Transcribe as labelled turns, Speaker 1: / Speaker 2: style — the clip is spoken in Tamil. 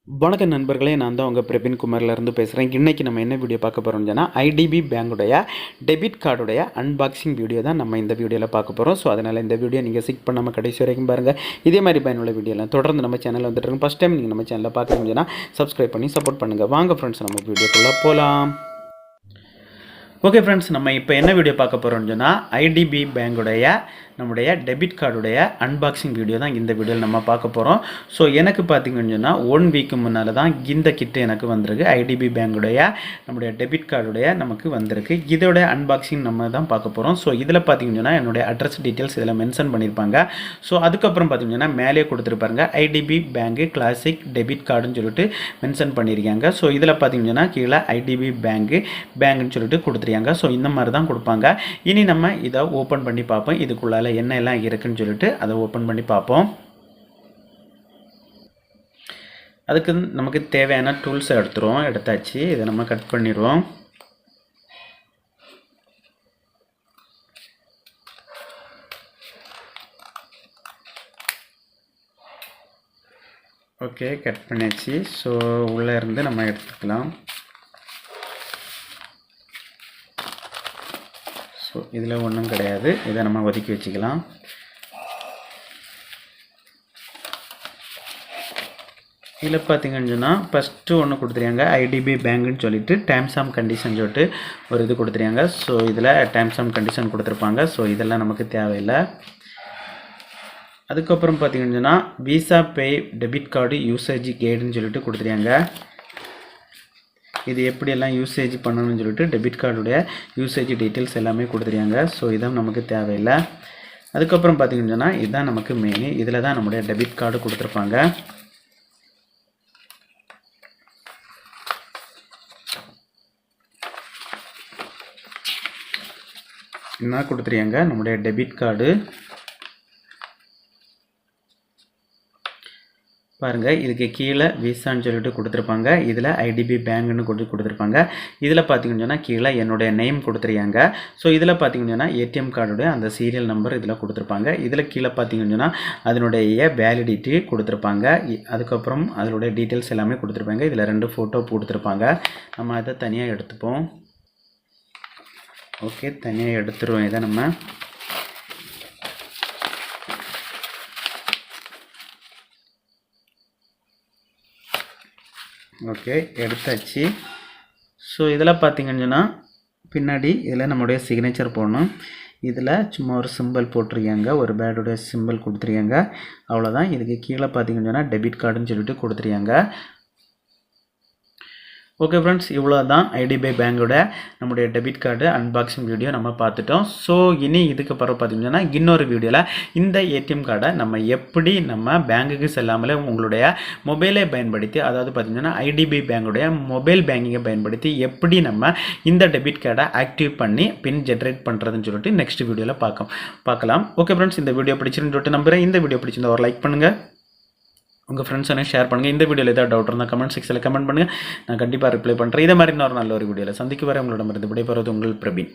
Speaker 1: வணக்கம் நண்பர்களே, நான் தான் உங்கள் பிரபின் குமார்லேருந்து பேசுகிறேன். இன்றைக்கி நம்ம என்ன வீடியோ பார்க்க போகிறோம்னு சொன்னால், ஐடிபி பேங்குடைய டெபிட் கார்டுடைய அன்பாக்சிங் வீடியோ தான் நம்ம இந்த வீடியோவில் பார்க்க போகிறோம். ஸோ அதனால் இந்த வீடியோ நீங்கள் ஸ்கிப் பண்ணாமல் கடைசி வரைக்கும் பாருங்கள். இதே மாதிரி பயனுள்ள வீடியோலாம் தொடர்ந்து நம்ம சேனலில் வந்துட்டு இருக்கோம். ஃபஸ்ட் டைம் நீங்கள் நம்ம சேனலில் பார்க்குறீங்கன்னா சப்ஸ்கிரைப் பண்ணி சப்போர்ட் பண்ணுங்கள். வாங்க ஃப்ரெண்ட்ஸ், நம்ம வீடியோக்குள்ளே போகலாம். ஓகே ஃப்ரெண்ட்ஸ், நம்ம இப்போ என்ன வீடியோ பார்க்க போகிறோம்னு சொன்னால், ஐடிபி பேங்குடைய நம்முடைய டெபிட் கார்டுடைய அன்பாக்சிங் வீடியோ தான் இந்த வீடியோவில் நம்ம பார்க்க போகிறோம். ஸோ எனக்கு பார்த்திங்கன்னு சொன்னால் 1 வீக்கு முன்னால் தான் இந்த கிட்டு எனக்கு வந்திருக்கு. ஐடிபி பேங்குடைய நம்முடைய டெபிட் கார்டுடைய நமக்கு வந்திருக்கு. இதோட அன்பாக்சிங் நம்ம தான் பார்க்க போகிறோம். ஸோ இதில் பார்த்திங்கன்னா என்னுடைய அட்ரஸ் டீட்டெயில்ஸ் இதில் மென்ஷன் பண்ணியிருப்பாங்க. ஸோ அதுக்கப்புறம் பார்த்திங்கன்னா மேலே கொடுத்துருப்பாங்க ஐடிபி பேங்கு கிளாசிக் டெபிட் கார்டுன்னு சொல்லிட்டு மென்ஷன் பண்ணியிருக்காங்க. ஸோ இதில் பார்த்திங்கன்னா கீழே ஐடிபி பேங்குன்னு சொல்லிட்டு கொடுத்துருக்காங்க. ஸோ இந்த மாதிரி தான் கொடுப்பாங்க. இனி நம்ம இதை ஓப்பன் பண்ணி பார்ப்போம். இதுக்குள்ளால என்ன எல்லாம் இருக்குன்னு சொல்லிட்டு அதை ஓப்பன் பண்ணி பார்ப்போம். அதுக்கு நமக்கு தேவையான டூல்ஸ் எடுத்தாச்சு. இதை நம்ம கட் பண்ணிடுவோம். ஓகே, கட் பண்ணியாச்சு. ஸோ உள்ளே இருந்து நம்ம எடுத்துக்கலாம். ஸோ இதில் ஒன்றும் கிடையாது. இதை நம்ம ஒதுக்கி வச்சுக்கலாம். இதில் பார்த்திங்கன்னு சொன்னால் ஃபஸ்ட்டு ஒன்று கொடுத்துருக்காங்க ஐடிபி பேங்குன்னு சொல்லிட்டு டேர்ம்ஸ் அண்ட் கண்டிஷன் சொல்லிட்டு ஒரு இது கொடுத்துருக்காங்க. ஸோ இதில் டேர்ம்ஸ் அண்ட் கண்டிஷன் கொடுத்துருப்பாங்க. ஸோ இதெல்லாம் நமக்கு தேவையில்லை. அதுக்கப்புறம் பார்த்திங்கன்னு சொன்னால் விசா பே டெபிட் கார்டு யூசேஜ் கைடுன்னு சொல்லிட்டு கொடுத்துருக்காங்க. இது எப்படியெல்லாம் யூசேஜ் பண்ணணும்னு சொல்லிட்டு டெபிட் கார்டுடைய யூசேஜ் டீட்டெயில்ஸ் எல்லாமே கொடுத்துருக்காங்க. ஸோ இதான் நமக்கு தேவையில்லை. அதுக்கப்புறம் பார்த்திங்கன்னு சொன்னால் இதுதான் நமக்கு மெயின். இதில் தான் நம்முடைய டெபிட் கார்டு கொடுத்துருப்பாங்க. என்ன கொடுத்துருக்காங்க, நம்முடைய டெபிட் கார்டு பாருங்கள். இதுக்கு கீழே விசான்னு சொல்லிட்டு கொடுத்துருப்பாங்க. இதில் ஐடிபி பேங்குன்னு கொடுத்துருப்பாங்க. இதில் பார்த்திங்கன்னு சொன்னால் கீழே என்னுடைய நேம் கொடுத்துருக்காங்க. ஸோ இதில் பார்த்திங்கன்னு சொன்னால் ஏடிஎம் கார்டுடைய அந்த சீரியல் நம்பர் இதில் கொடுத்துருப்பாங்க. இதில் கீழே பார்த்திங்கன்னு சொன்னால் அதனுடைய வேலிடிட்டி கொடுத்துருப்பாங்க. அதுக்கப்புறம் அதனுடைய டீட்டெயில்ஸ் எல்லாமே கொடுத்துருப்பாங்க. இதில் 2 ஃபோட்டோ கொடுத்துருப்பாங்க. நம்ம அதை தனியாக எடுத்துப்போம். ஓகே, தனியாக எடுத்துருவோம். இதை நம்ம ஓகே எடுத்தாச்சு. ஸோ இதில் பார்த்திங்கன்னு சொன்னால் பின்னாடி இதில் நம்மளுடைய சிக்னேச்சர் போடணும். இதில் சும்மா ஒரு சிம்பிள் போட்டிருக்காங்க, ஒரு பேடுடைய சிம்பிள் கொடுத்துருக்காங்க. அவ்வளோதான். இதுக்கு கீழே பார்த்திங்கன்னு சொன்னால் டெபிட் கார்டுன்னு சொல்லிட்டு கொடுத்துருக்காங்க. ஓகே ஃப்ரெண்ட்ஸ், இவ்வளோ தான் ஐடிபி பேங்கோட நம்முடைய டெபிட் கார்டு அன்பாக்சிங் வீடியோ நம்ம பார்த்துட்டோம். ஸோ இனி இதுக்கு பிறகு பார்த்திங்கன்னா இன்னொரு வீடியோவில் இந்த ஏடிஎம் கார்டை நம்ம எப்படி நம்ம பேங்குக்கு செல்லாமலே உங்களுடைய மொபைலை பயன்படுத்தி, அதாவது பார்த்திங்கன்னா ஐடிபி பேங்குடைய மொபைல் பேங்கிங்கை பயன்படுத்தி எப்படி நம்ம இந்த டெபிட் கார்டை ஆக்டிவ் பண்ணி பின் ஜென்ரேட் பண்ணுறதுன்னு சொல்லிட்டு நெக்ஸ்ட் வீடியோவில் பார்க்கலாம். ஓகே ஃப்ரெண்ட்ஸ், இந்த வீடியோ பிடிச்சிருன்னு சொல்லிட்டு நம்புகிறேன். இந்த வீடியோ பிடிச்சிருந்தா ஒரு லைக் பண்ணுங்கள், உங்கள் ஃப்ரெண்ட்ஸ் எனக்கு ஷேர் பண்ணுங்கள். இந்த வீடியோவில் ஏதாவது டவுட் இருந்தால் கமெண்ட் செக்ஷனில் கமெண்ட் பண்ணுங்கள். நான் கண்டிப்பாக ரிப்ளை பண்ணுறேன். இதே மாதிரி இன்னொரு நல்ல ஒரு வீடியோவில் சந்திக்கு வர உங்களிடமிருந்து விடைபெறுவது உங்கள் பிரபின்.